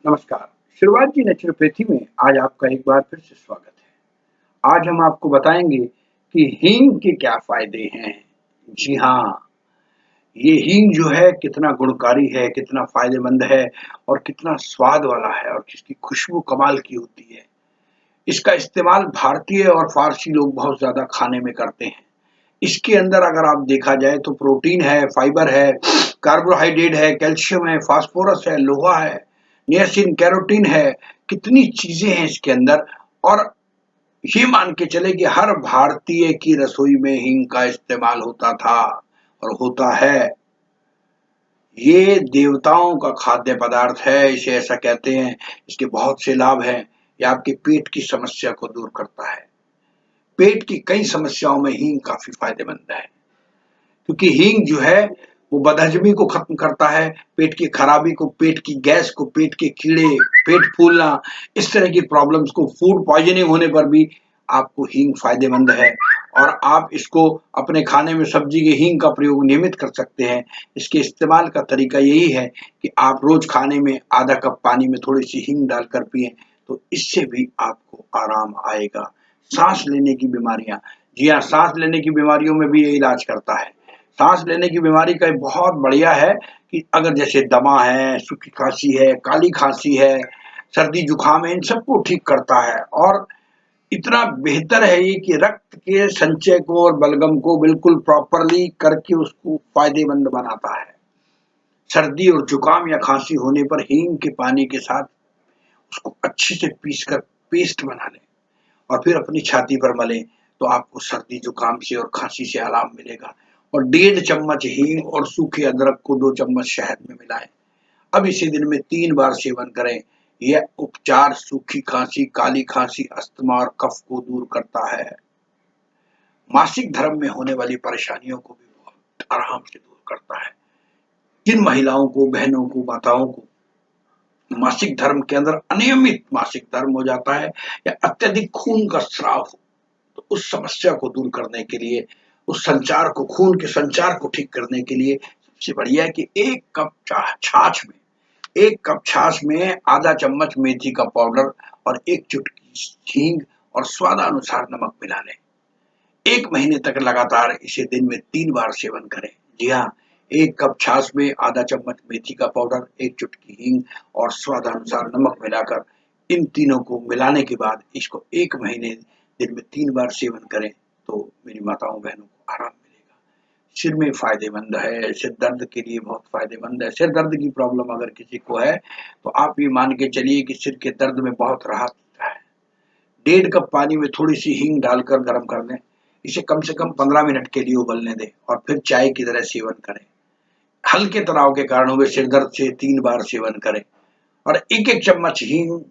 नमस्कार। शुरुआत की नेचुरोपैथी में आज आपका एक बार फिर से स्वागत है। आज हम आपको बताएंगे कि हींग के क्या फायदे हैं। जी हाँ, ये हींग जो है कितना गुणकारी है, कितना फायदेमंद है और कितना स्वाद वाला है और इसकी खुशबू कमाल की होती है। इसका इस्तेमाल भारतीय और फारसी लोग बहुत ज्यादा खाने में करते हैं। इसके अंदर अगर आप देखा जाए तो प्रोटीन है, फाइबर है, कार्बोहाइड्रेट है, कैल्शियम है, फास्फोरस है, लोहा है, नियासिन, कैरोटीन है, कितनी चीजें हैं इसके अंदर। और ये मान के चले कि हर भारतीय की रसोई में हींग का इस्तेमाल होता था और होता है। ये देवताओं का खाद्य पदार्थ है, इसे ऐसा कहते हैं। इसके बहुत से लाभ हैं। ये आपके पेट की समस्या को दूर करता है। पेट की कई समस्याओं में हींग काफी फायदेमंद है, क्योंकि हींग जो है वो बदहजमी को खत्म करता है, पेट की खराबी को, पेट की गैस को, पेट के कीड़े, पेट फूलना, इस तरह की प्रॉब्लम्स को, फूड पॉइजनिंग होने पर भी आपको हींग फायदेमंद है। और आप इसको अपने खाने में सब्जी के हींग का प्रयोग नियमित कर सकते हैं। इसके इस्तेमाल का तरीका यही है कि आप रोज खाने में आधा कप पानी में थोड़ी सी हींग डालकर पिए, तो इससे भी आपको आराम आएगा। सांस लेने की बीमारियां, जी हाँ, सांस लेने की बीमारियों में भी ये इलाज करता है। सांस लेने की बीमारी का बहुत बढ़िया है कि अगर जैसे दमा है, सूखी खांसी है, काली खांसी है, सर्दी जुकाम है, इन सबको ठीक करता है। और इतना बेहतर है ये कि रक्त के संचय को और बलगम को बिल्कुल प्रॉपरली करके उसको फायदेमंद बनाता है। सर्दी और जुकाम या खांसी होने पर हींग के पानी के साथ उसको अच्छे से पीस कर पेस्ट बना लें और फिर अपनी छाती पर मलें, तो आपको सर्दी जुकाम से और खांसी से आराम मिलेगा। और 1.5 चम्मच हींग और सूखे अदरक को 2 चम्मच शहद में मिलाएं। अब इसे दिन में 3 बार सेवन करें। यह उपचार सूखी खांसी, काली खांसी, अस्थमा और कफ को दूर करता है। मासिक धर्म में होने वाली परेशानियों को भी बहुत आराम से दूर करता है। जिन महिलाओं को, बहनों को, माताओं को मासिक धर्म के अंदर अनियमित मासिक धर्म हो जाता है या अत्यधिक खून का स्राव हो, तो उस समस्या को दूर करने के लिए, उस संचार को, खून के संचार को ठीक करने के लिए सबसे बढ़िया है कि 1 कप छाछ में आधा चम्मच मेथी का पाउडर और 1 चुटकी हींग और स्वादानुसार नमक मिला लें। 1 महीने तक लगातार इसे दिन में 3 बार सेवन करें। जी हाँ, 1 कप छाछ में आधा चम्मच मेथी का पाउडर, 1 चुटकी हींग और स्वादानुसार नमक मिलाकर इन तीनों को मिलाने के बाद इसको 1 महीने दिन में 3 बार सेवन करें, तो मेरी माताओं बहनों को आराम मिलेगा। सिर में फायदेमंद है, सिर दर्द के लिए बहुत फायदेमंद है। सिर दर्द की प्रॉब्लम अगर किसी को है तो आप ये मान के चलिए कि सिर के दर्द में बहुत राहत है। 1.5 कप पानी में थोड़ी सी हींग डालकर गर्म कर लें। इसे कम से कम 15 मिनट के लिए उबलने दें और फिर चाय की तरह सेवन करें। हल्के तनाव के कारण हुए सिर दर्द से 3 बार सेवन करें। और 1-1 चम्मच हींग,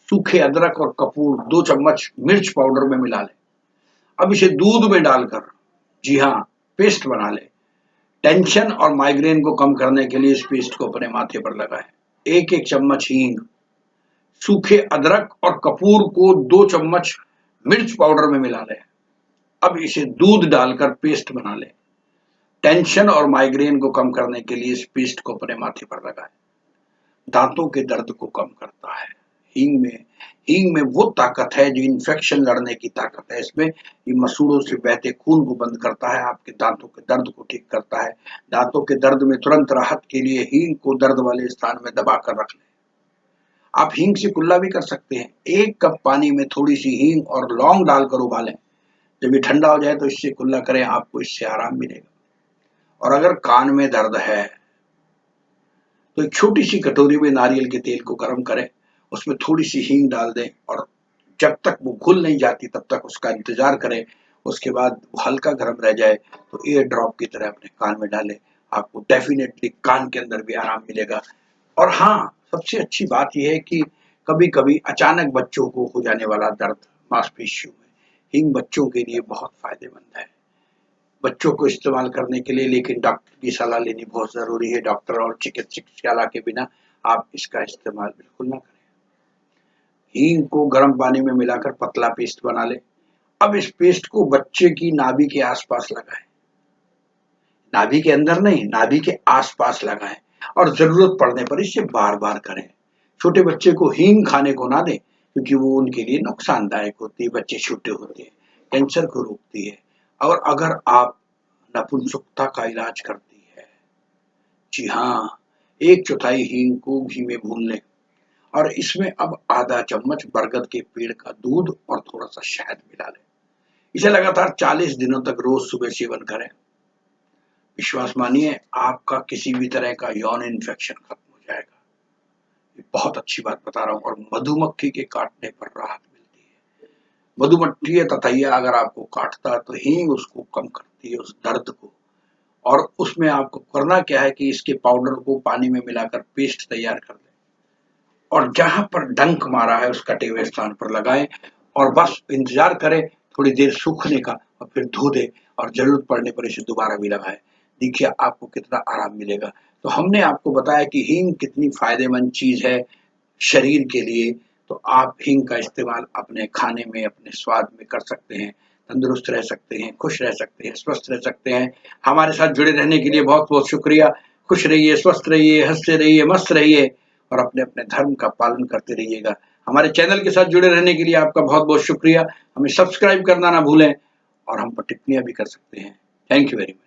सूखे अदरक और कपूर, 2 चम्मच मिर्च पाउडर में मिला लें। अब इसे दूध में डालकर, जी हाँ, पेस्ट बना लें। टेंशन और माइग्रेन को कम करने के लिए इस पेस्ट को अपने माथे पर लगाएं। 1-1 चम्मच हींग, सूखे अदरक और कपूर को 2 चम्मच मिर्च पाउडर में मिला लें। अब इसे दूध डालकर पेस्ट बना लें। टेंशन और माइग्रेन को कम करने के लिए इस पेस्ट को अपने माथे पर लगाएं। दांतों के दर्द को कम करता है। हींग में वो ताकत है जो इन्फेक्शन लड़ने की ताकत है। इसमें ये मसूड़ों से बहते खून को बंद करता है, आपके दांतों के दर्द को ठीक करता है। दांतों के दर्द में तुरंत राहत के लिए हींग को दर्द वाले स्थान में दबा कर रख लें। आप हींग से कुल्ला भी कर सकते हैं। 1 कप पानी में थोड़ी सी हींग और लौंग डालकर उबालें। जब ये ठंडा हो जाए तो इससे कुल्ला करें, आपको इससे आराम मिलेगा। और अगर कान में दर्द है तो एक छोटी सी कटोरी में नारियल के तेल को गर्म करें, उसमें थोड़ी सी हींग डाल दें और जब तक वो घुल नहीं जाती तब तक उसका इंतजार करें। उसके बाद वो हल्का गर्म रह जाए तो एयर ड्रॉप की तरह अपने कान में डालें। आपको डेफिनेटली कान के अंदर भी आराम मिलेगा। और हाँ, सबसे अच्छी बात यह है कि कभी कभी अचानक बच्चों को हो जाने वाला दर्द मांसपेशियों में, हींग बच्चों के लिए बहुत फायदेमंद है। बच्चों को इस्तेमाल करने के लिए लेकिन डॉक्टर की सलाह लेनी बहुत जरूरी है। डॉक्टर और चिकित्सक की सलाह के बिना आप इसका इस्तेमाल बिल्कुल ना करें। हींग को गर्म पानी में मिलाकर पतला पेस्ट बना लें। अब इस पेस्ट को बच्चे की नाभि के आसपास लगाएं। नाभि के अंदर नहीं, नाभि के आसपास लगाएं और जरूरत पड़ने पर इसे बार बार करें। छोटे बच्चे को हींग खाने को ना दें, क्योंकि वो उनके लिए नुकसानदायक होती है, बच्चे छोटे होते हैं, कैंसर को रोकती है। और अगर आप नपुंसकता का इलाज करती है, जी हाँ, 1/4 हींग को घी में भून लें और इसमें अब आधा चम्मच बरगद के पेड़ का दूध और थोड़ा सा शहद मिला लें। इसे लगातार 40 दिनों तक रोज सुबह सेवन करें। विश्वास मानिए, आपका किसी भी तरह का यौन इन्फेक्शन खत्म हो जाएगा। ये बहुत अच्छी बात बता रहा हूँ। और मधुमक्खी के काटने पर राहत मिलती है। मधुमक्खी या ततैया अगर आपको काटता है तो हींग उसको कम करती है, उस दर्द को। और उसमें आपको करना क्या है कि इसके पाउडर को पानी में मिलाकर पेस्ट तैयार कर लें और जहां पर डंक मारा है उस कटे हुए स्थान पर लगाएं और बस इंतजार करें थोड़ी देर सूखने का और फिर धो दें और जरूरत पड़ने पर इसे दोबारा भी लगाएं। देखिए आपको कितना आराम मिलेगा। तो हमने आपको बताया कि हींग कितनी फायदेमंद चीज है शरीर के लिए। तो आप हींग का इस्तेमाल अपने खाने में, अपने स्वाद में कर सकते हैं। तंदुरुस्त रह सकते हैं, खुश रह सकते हैं, स्वस्थ रह सकते हैं। हमारे साथ जुड़े रहने के लिए बहुत बहुत शुक्रिया। खुश रहिए, स्वस्थ रहिए, हंसते रहिए, मस्त रहिए और अपने अपने धर्म का पालन करते रहिएगा। हमारे चैनल के साथ जुड़े रहने के लिए आपका बहुत बहुत शुक्रिया। हमें सब्सक्राइब करना ना भूलें और हम पर टिप्पणियां भी कर सकते हैं। Thank you very much.